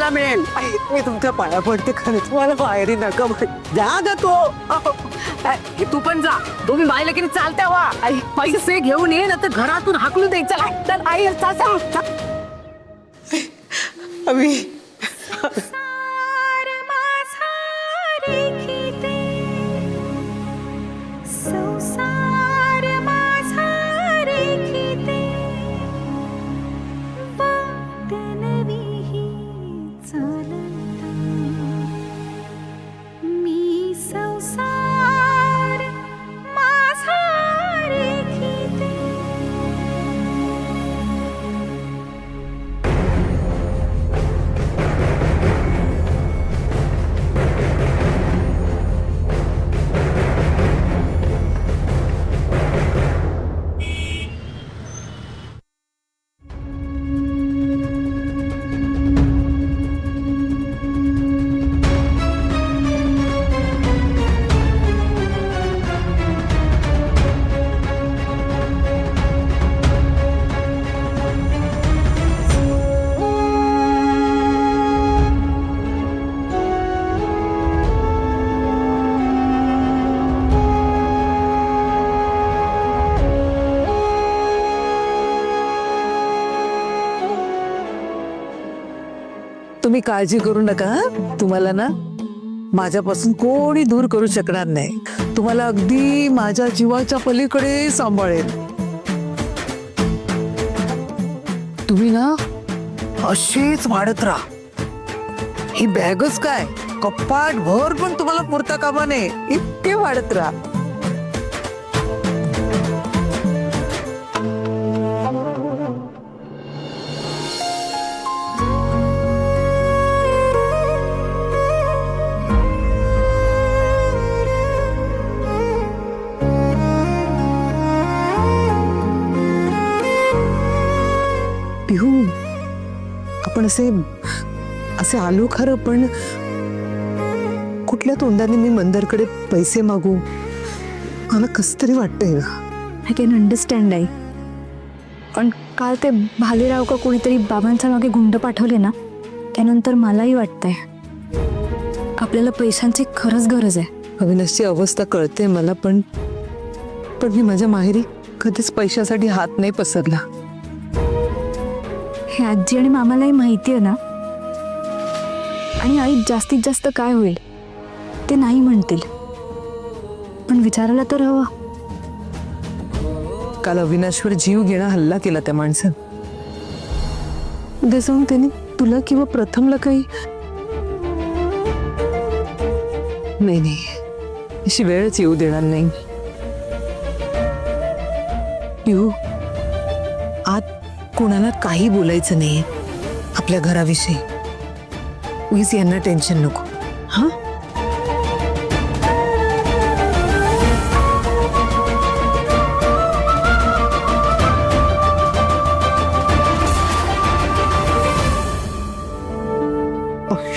तुम्हाला मिळेल. मी तुमच्या पाया पडते खरंच, मला बाहेरी नका जा ग तो. तू पण जा. तुम्ही बायला की चालत्या वा. पैसे घेऊन ये ना तर घरातून हाकलून द्यायचं. चल आई अभी तुम्ही काळजी करू नका. तुम्हाला ना माझ्यापासून कोणी दूर करू शकणार नाही. तुम्हाला अगदी माझ्या जीवाच्या पलीकडे सांभाळेल. तुम्ही ना अशीच वाढत राहा. ही बॅगच काय, कपाट भर पण तुम्हाला पुरता कामा नये इतके वाढत राहा. पिहू, आपण असे असे आलो खरं, पण कुठल्या तोंडाने मी मंदरकडे पैसे मागू? मला कस तरी वाटतंय. आय कॅन अंडरस्टँड आई, पण काल ते भालेराव का कोणीतरी बाबांच्या मागे गुंड पाठवले ना, त्यानंतर मलाही वाटतंय आपल्याला पैशांची खरंच गरज आहे. अविनाशची अवस्था कळते मला, पण मी माझ्या माहेरी कधीच पैशासाठी हात नाही पसरला. हे आजी आणि मामालाही माहिती आहे ना. आणि आई जास्तीत जास्त काय होईल ते नाही म्हणतील, पण विचारायला तर हवं. काल अविनाशवर जीव घेणा हल्ला केला त्या माणसानं. उद्या जाऊन त्यांनी तुला किंवा प्रथमला काही नाही अशी वेळच येऊ देणार नाही. पिहू, आत कोणाला काही बोलायचं नाही आपल्या घराविषयी. उगीच यांना टेन्शन नको. हा,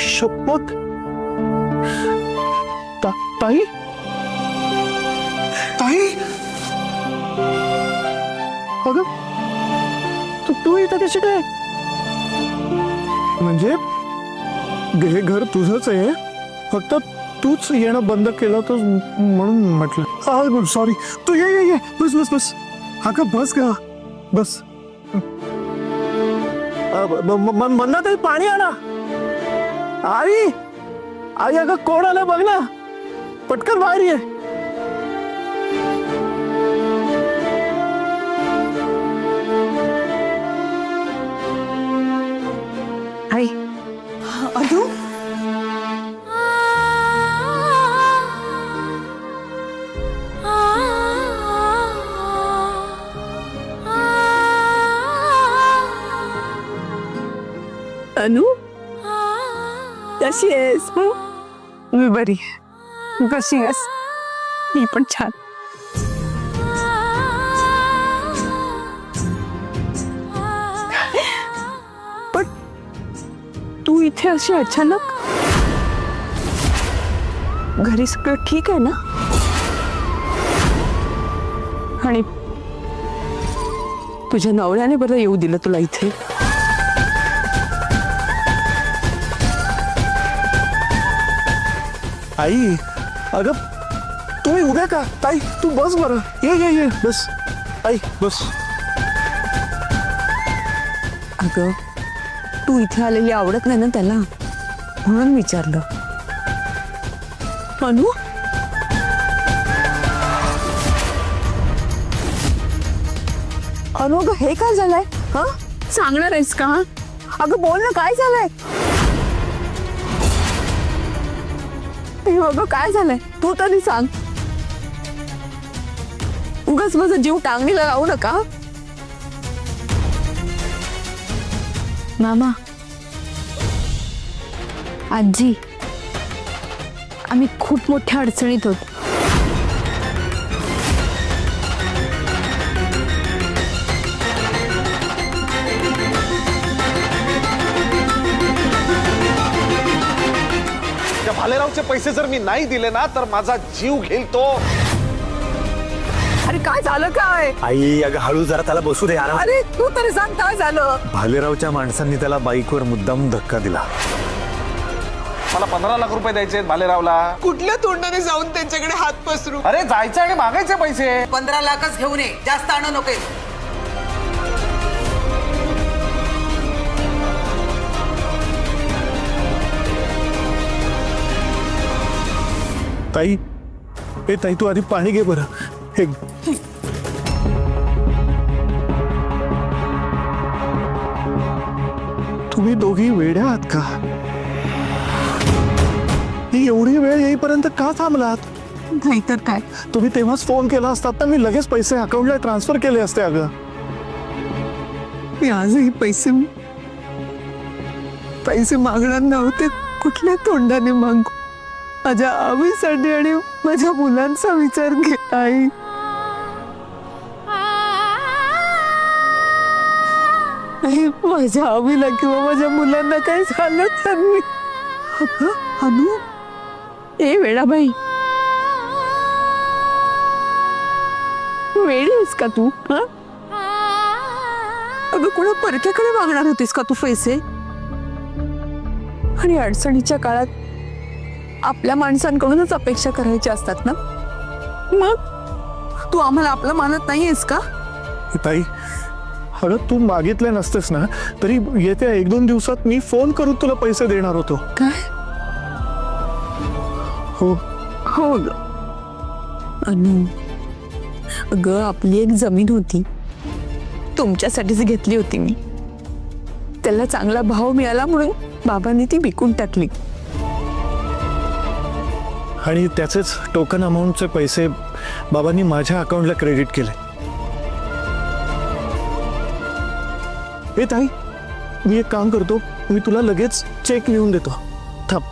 शपथ. ताई ताई, अगं तू इथं कशी काय? म्हणजे हे घर तुझंच आहे, फक्त तूच येणं बंद केलं तर म्हणून म्हटलं. सॉरी. तू ये बस बस बस. अगं बस का, बस. म्हणणं तरी पाणी आणा. आई आई, अगं कोण आलं बघ ना, पटकन बाहेर ये. आई. अनु, अनु, कशी आहेस? मी बरी. कशी आहेस? मी पण छान. पण तू इथे अशी अचानक? घरी सगळं ठीक आहे ना? आणि तुझ्या नवऱ्याने बरं येऊ दिलं तुला इथे? आई अगं तुम्ही उभ्या का? ताई तू बस बरं. ये बस. आई बस. अगं तू इथे आलेली आवडत नाही ना त्याला, म्हणून विचारलं. अनु अनु अगं हे काय झालंय? हा सांगणार आहेस का? अगं बोल ना, काय झालंय? अगं काय झालंय तू तरी सांग. उगाच माझा जीव टांगणीला लावू नका. मामा, आजी, आम्ही खूप मोठ्या अडचणीत होतो. त्या भालेरावचे पैसे जर मी नाही दिले ना तर माझा जीव घेईल तो. अरे काय झालं काय? आई अगं हळू जरा त्याला बसू दे. अरे तू तरी सांग काय झालं? भालेरावच्या माणसांनी त्याला बाईकवर मुद्दाम धक्का दिला. मला 15 लाख रुपये द्यायचे भालेरावला. कुठल्या तोंडाने जाऊन त्यांच्याकडे हात पसरू? अरे जायचं आणि मागायचे पैसे. 15 लाखच घेऊन ये, जास्त आणू नको. ताई ए ताई तू आधी पाणी घे बरं. हे तुम्ही दोघी वेड्या आहात का? ही एवढी वेळ येईपर्यंत का थांबलात? नाहीतर काय. तुम्ही तेव्हाच फोन केला असतात तर मी लगेच पैसे अकाउंटला ट्रान्सफर केले असते. अगं मी आजही पैसे मागणार नव्हते. कुठल्या तोंडाने मागू? माझ्या आईसाठी आणि माझ्या मुलांचा विचार घे आई. माझ्या आईला किंवा माझ्या मुलांना काही झालं तर मी. अगं अनु, ए वेडाबाई, वेडी आहेस का तू? हा अगं कोणा परक्याकडे मागणार होतीस का तू पैसे? आणि अडचणीच्या काळात आपल्या माणसांकडूनच अपेक्षा करायच्या असतात ना. मग तू आम्हाला आपलं मानत नाहीयेस का? ताई अगं तू मागितले नसतेस ना तरी येत्या 1-2 दिवसात मी फोन करून तुला पैसे देणार होतो. काय? हो हो ग अनु, अगं आपली एक जमीन होती, तुमच्यासाठीच घेतली होती मी. त्याला चांगला भाव मिळाला म्हणून बाबांनी ती विकून टाकली. आणि त्याचेच टोकन अमाऊंटचे पैसे बाबांनी माझ्या अकाउंटला क्रेडिट केले. ए ताई मी एक काम करतो, मी तुला लगेच चेक लिहून देतो. थांब.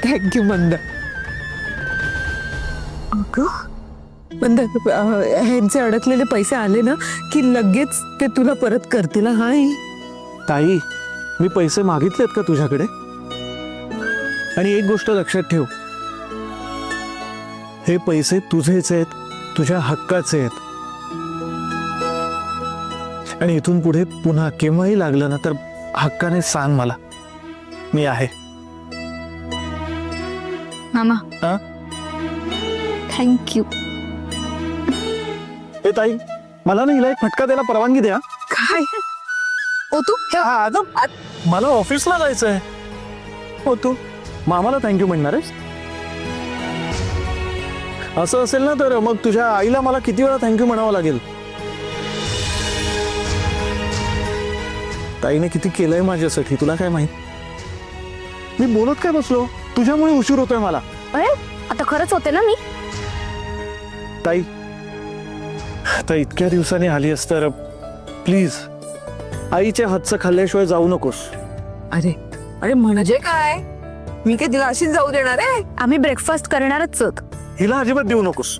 थँक्यू मंद. मंद, ह्यांचे अडकलेले पैसे आले ना की लगेच ते तुला परत करतील. हाय ताई मी पैसे मागितलेत का तुझ्याकडे? आणि एक गोष्ट लक्षात ठेव, हे पैसे तुझेच आहेत, तुझ्या हक्काचे आहेत. आणि इथून पुढे पुन्हा केव्हाही लागलं ना तर हक्काने सांग मला, मी आहे. मामा, हा? थँक्यू. ए ताई मला ना हिला एक फटका द्यायला परवानगी द्या. काय? ओ तू मला ऑफिसला जायचंय. हो तू मामाला थँक्यू म्हणणार आहेस? असं असेल ना तर मग तुझ्या आईला मला किती वेळा थँक्यू म्हणावं लागेल? ताईने किती केलंय माझ्यासाठी तुला काय माहित. मी बोलत काय बसलो, तुझ्यामुळे उशीर होतोय मला. अरे आता खरंच होते ना मी. ताई आता इतक्या दिवसांनी आलीस तर प्लीज आईच्या हातचं खाल्ल्याशिवाय जाऊ नकोस. अरे अरे म्हणजे काय, मी काय तिला अशीच जाऊ देणार आहे? आम्ही ब्रेकफास्ट करणारच आहोत. हिला अजिबात देऊ नकोस.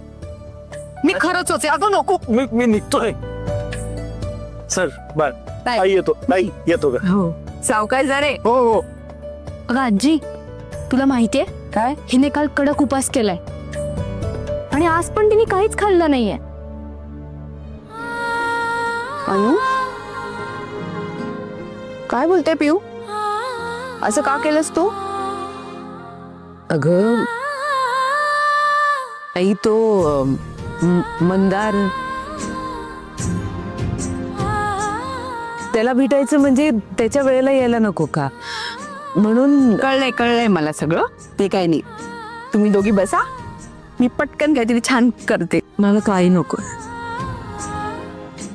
मी खरंच होते. अगं नको. मी निघतोय. Sir bye. बाय. आई येतो. आई येतो का? हो सावकाश जा रे. हो हो. अगं आजी, तुला माहितीये काय? हिने काल कडक उपास केलाय आणि आज पण तिने काहीच खाल्लं नाहीये. अनु काय बोलते पिऊ? असं का केलंस तू? अगं आई तो मंदार त्याला भेटायचं म्हणजे त्याच्या वेळेला यायला नको का, म्हणून. कळलंय मला सगळं. ते काय नाही, तुम्ही दोघी बसा, मी पटकन काहीतरी छान करते. मला काही नको.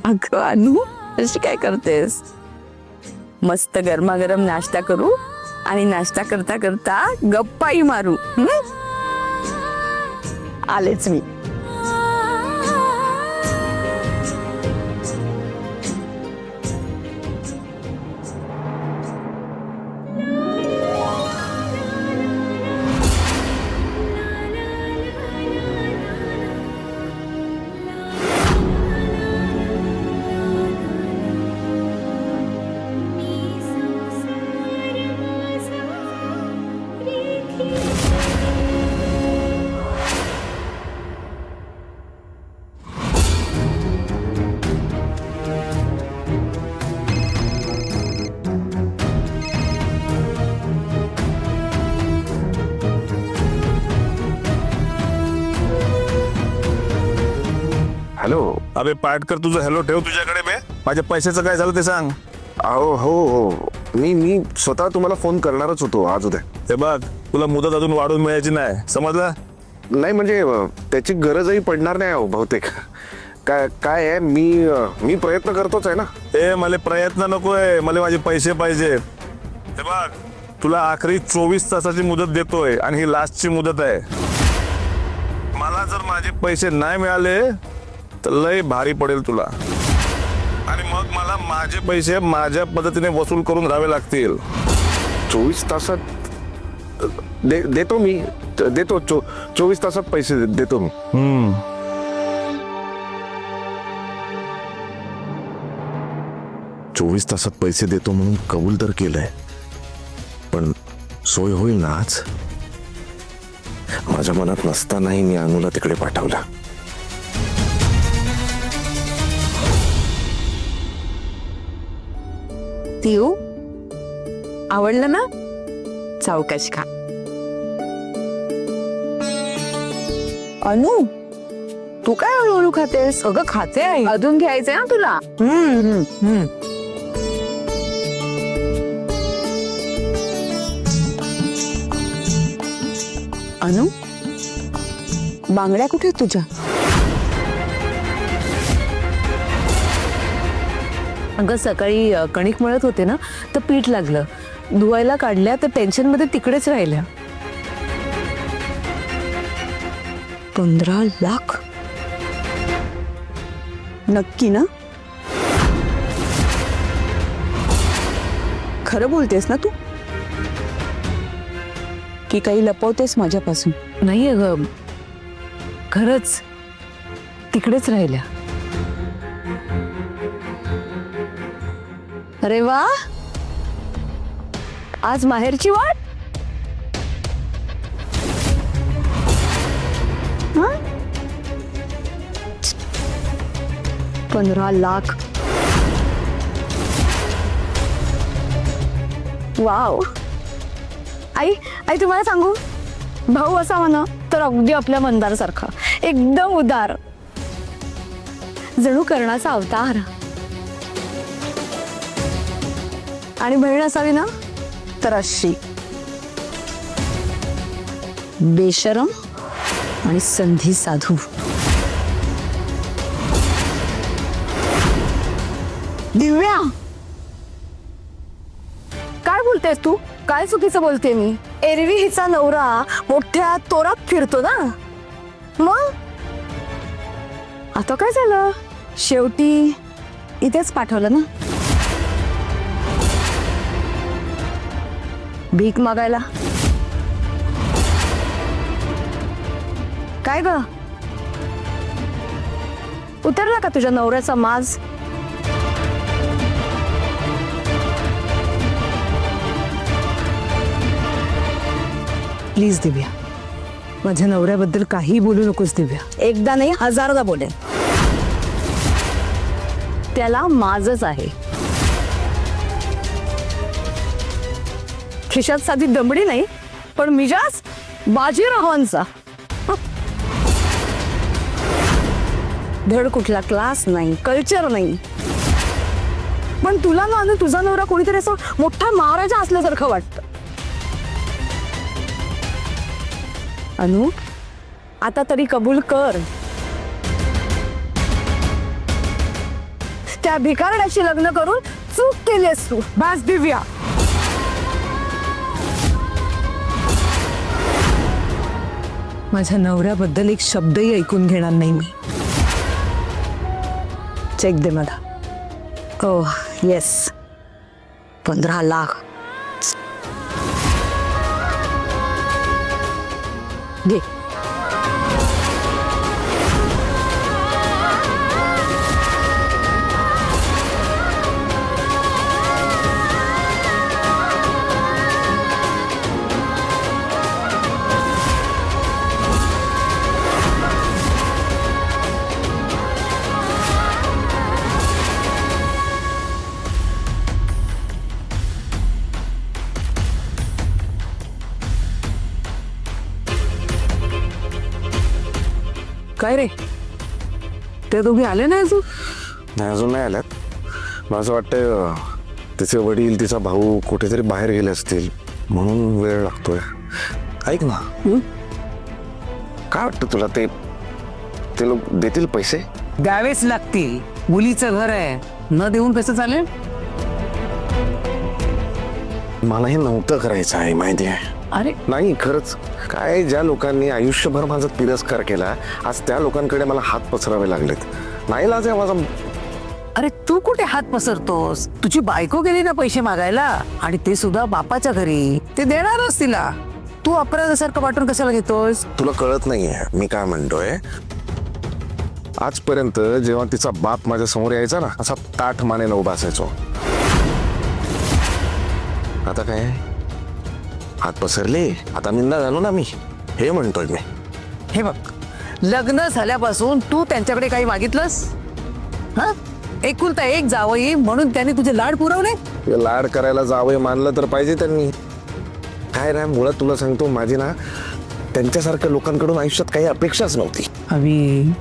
अगं अनु अशी काय करतेस? मस्त गरमागरम नाश्ता करू आणि नाश्ता करता करता गप्पाही मारू. आलेच मी. हॅलो. अबे पाटकर तुझं हॅलो ठेव तुझ्याकडे. बे माझ्या पैशाचं काय झालं ते सांग. अहो हो हो, मी स्वतः तुम्हाला फोन करणारच होतो आज उद्या. हे बघ, तुला मुदत अजून वाढून मिळायची नाही, समजलं? नाही म्हणजे त्याची गरजही पडणार नाही अहो बहुतेक. काय आहे, मी प्रयत्न करतोच आहे ना. ए मला प्रयत्न नकोय, मला माझे पैसे पाहिजे. हे बघ, तुला आखरी 24 तासाची मुदत देतोय आणि ही लास्टची मुदत आहे. मला जर माझे पैसे नाही मिळाले तर लय भारी पडेल तुला, आणि मग मला माझे पैसे माझ्या पद्धतीने वसूल करून राहावे लागतील. 24 तासात देतो मी. देतो 24 तासात पैसे देतो मी. 24 तासात पैसे देतो म्हणून कबूल तर केलंय, पण सोय होईल ना आज? माझ्या मनात नसतानाही मी अनुला तिकडे पाठवला. पिऊ आवडलं ना? सावकाश खा. अनु तू काय हळूहळू खातेस? अगं खाते आहे, अजून घ्यायचंय ना तुला. अनु बांगड्या कुठे आहेत तुझ्या? अगं सकाळी कणिक मळत होते ना, तर पीठ लागलं, धुवायला काढल्या तर टेन्शन मध्ये तिकडेच राहिल्या. 15 लाख नक्की ना? खरं बोलतेस ना तू, की काही लपवतेस माझ्यापासून? नाही अगं, खरंच तिकडेच राहिल्या. अरे वा, आज माहेरची वाट. 15 लाख. वाव. आई आई तुम्हाला सांगू, भाऊ असा म्हणा तर अगदी आपल्या मंदारसारखा, एकदम उदार, जणू कर्णाचा अवतार. आणि बहीण असावी ना तर अशी बेशरम आणि संधी साधू. दिव्या काय बोलतेस तू? काय चुकीचं बोलते मी? एरवी हिचा नवरा मोठ्या तोरात फिरतो ना, मग आता काय झालं, शेवटी इथेच पाठवलं ना भीक मागायला. काय ग, उतरला का तुझ्या नवऱ्याचा माज? प्लीज दिव्या, माझ्या नवऱ्याबद्दल काही बोलू नकोस दिव्या. एकदा नाही, हजारदा बोलेन. त्याला माझच आहे. खिशात साधी दमडी नाही, पण मिजाज बाजीरावांचा. धड कुठला क्लास नाही, कल्चर नाही, पण तुला ना अनु तुझा नवरा कोणीतरी असं मोठा महाराजा असल्यासारखं वाटतं. अनु, आता तरी कबूल कर, त्या भिकारड्याशी लग्न करून चूक केलीस तू. बस दिव्या, माझ्या नवऱ्याबद्दल एक शब्दही ऐकून घेणार नाही मी. चेक दे मला. ओह येस, 15 लाख. घे. काय रे, ते दोघे आले नाही अजून? नाही अजून नाही आल्यात. मला असं वाटतं तिचे वडील तिचा भाऊ कुठेतरी बाहेर गेले असतील म्हणून वेळ लागतोय. ऐक ना, काय वाटतं तुला, ते लोक देतील पैसे? द्यावेच लागतील, मुलीचं घर आहे, न देऊन कसं चालेल? मला हे नव्हतं करायचं आहे माहिती आहे. अरे नाही खरंच, काय ज्या लोकांनी आयुष्यभर माझा तिरस्कार केला, आज त्या लोकांकडे मला हात पसरावे लागलेत. नाही लाज आहे माझा. अरे तू कुठे हात पसरतोस? तुझी बायको गेली ना पैसे मागायला, आणि ते सुद्धा बापाच्या घरी. ते देणारच तिला, तू अपराधासारखं वाटून कशाला घेतोस? तुला कळत नाहीये मी काय म्हणतोय. आजपर्यंत जेव्हा तिचा बाप माझ्या समोर यायचा ना, असा ताठ मानेनं उभा असायचो. आता काय, हात पसरले, आता निंदा झालो ना मी, हे म्हणतोय मी. हे बघ, लग्न झाल्यापासून तू त्यांच्याकडे काही मागितलंस? हा, एकुलता एक जावई म्हणून त्यांनी तुझे लाड पुरवले. हे लाड करायला जावंय मानलं तर पाहिजे त्यांनी. काय ना, मुळात तुला सांगतो, माझी ना त्यांच्यासारख्या लोकांकडून आयुष्यात काही अपेक्षाच नव्हती. अवी,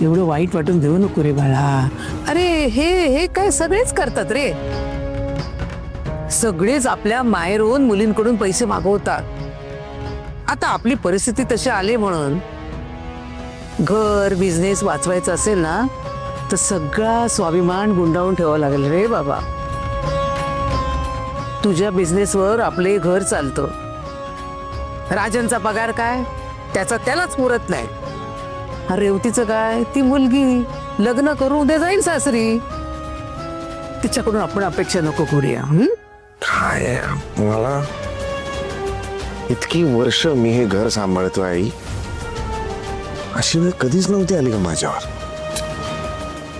एवढं वाईट वाटून घेऊ नको रे बाळा. अरे हे काय सगळेच करतात रे. सगळेच आपल्या माहेरून मुलींकडून पैसे मागवतात. आता आपली परिस्थिती तशी आली म्हणून घर बिझनेस वाचवायचं असेल ना, तर सगळा स्वाभिमान गुंडाळून ठेवावं लागेल रे बाबा. तुझ्या बिझनेसवर आपले घर चालतं. राजनचा पगार काय, त्याचा त्यालाच पुरत नाही. रेवतीचं काय, ती मुलगी लग्न करून उद्या जाईल सासरी. तिच्याकडून आपण अपेक्षा नको करूया. काय मला इतकी वर्ष मी हे घर सांभाळतोय आई, अशी वेळ कधीच नव्हती आली का माझ्यावर.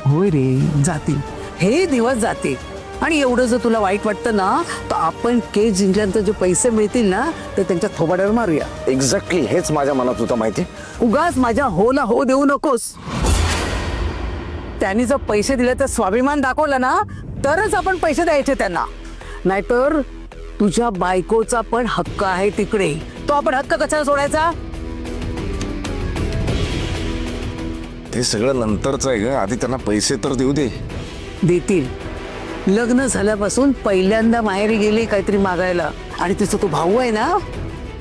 होय रे, जातील हे दिवस जातील. आणि एवढं जर तुला वाईट वाटतं ना, तर आपण केस जिंकल्यानंतर जे पैसे मिळतील ना, तर त्यांच्या थोबाड्यावर मारूया. एक्झॅक्टली हेच माझ्या मनात होतं माहिती. उगाच माझ्या होला हो देऊ नकोस. त्यांनी जर पैसे दिले तर स्वाभिमान दाखवला ना, तरच आपण पैसे द्यायचे त्यांना. नाहीतर तुझ्या बायकोचा पण हक्क आहे तिकडे, तो आपण हक्क कशाला सोडायचा? ते सगळं नंतरच आहे ग, आधी त्यांना पैसे तर देऊ दे. देतील. लग्न झाल्यापासून पहिल्यांदा माहेरी गेली काहीतरी मागायला, आणि तिचा तो भाऊ आहे ना,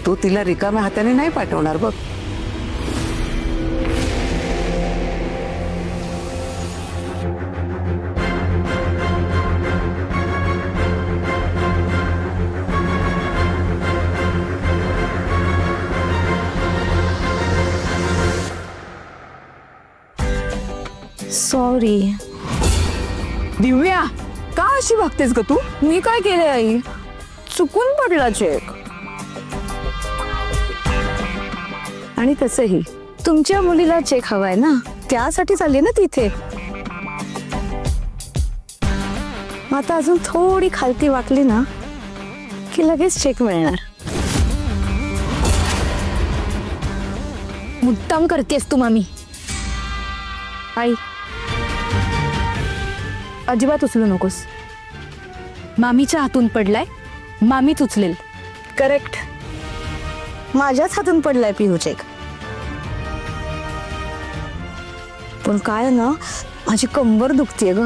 तो तिला रिकाम्या हाताने नाही पाठवणार बघ. सॉरी. दिव्या, का अशी वागतेस ग तू? मी काय केले आई? चुकून पडला चेक. आणि तसंही तुमच्या मुलीला चेक हवाय ना, त्यासाठी चालली ना तिथे. आता अजून थोडी खालती वाकली ना की लगेच चेक मिळणार. मुद्दाम करतेस तू मामी. आई, अजिबात उचलू नकोस. मामीच्या हातून पडलाय, मामीच उचलेल. करेक्ट, माझ्याच हातून पडलाय पिहू चेक. पण काय ना, माझी कंबर दुखतेय ग.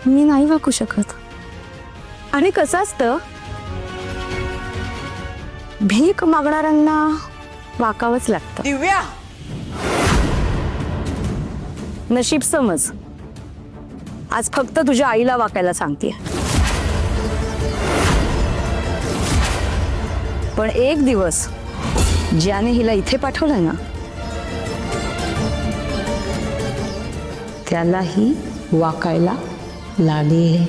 मी नाही वाकू शकत. आणि कसं असतं, भीक मागणाऱ्यांना वाकावंच लागतं. दिव्या, नशीब समज, आज फक्त तुझ्या आईला वाकायला सांगते. पण एक दिवस ज्याने हिला इथे पाठवलंय ना, त्यालाही वाकायला लागेल.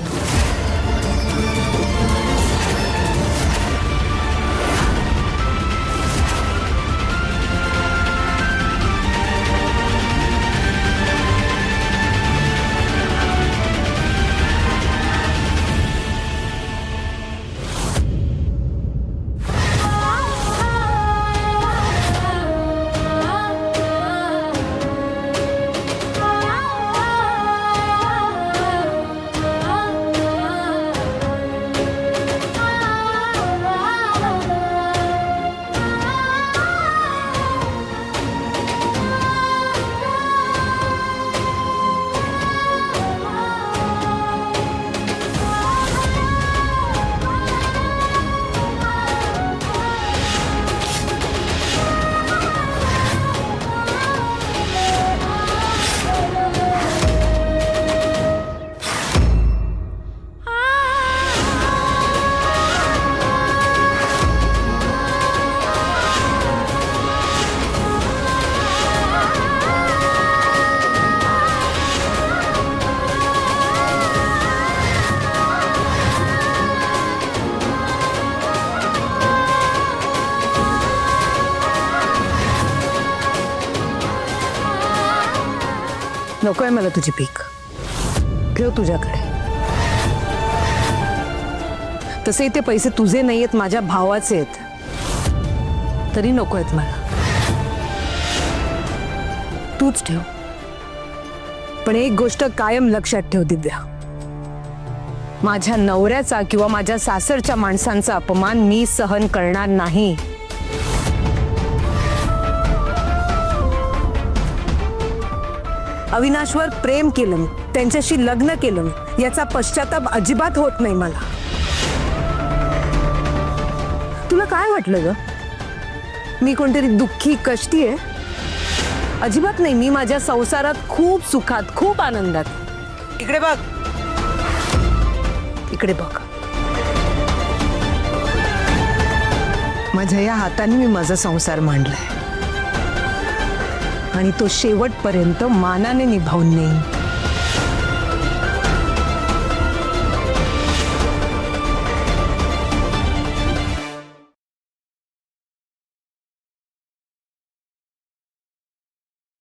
नकोय मला तुझी पीक. ठेव तुझ्याकडे. तसे ते पैसे तुझे नाहीयेत, माझ्या भावाचे आहेत. तरी नको आहेत मला. तूच ठेव. पण एक गोष्ट कायम लक्षात ठेव दिव्या, माझ्या नवऱ्याचा किंवा माझ्या सासरच्या माणसांचा अपमान मी सहन करणार नाही. अविनाशवर प्रेम केलं, त्यांच्याशी लग्न केलं, याचा पश्चाताप अजिबात होत नाही मला. तुला काय वाटलं ग, मी कोणतरी दुःखी कष्टी आहे? अजिबात नाही. मी माझ्या संसारात खूप सुखात, खूप आनंदात. इकडे बघ, इकडे बघ. माझ्या या हाताने मी माझा संसार मांडलाय आणि तो शेवटपर्यंत मानाने निभावून नेईन.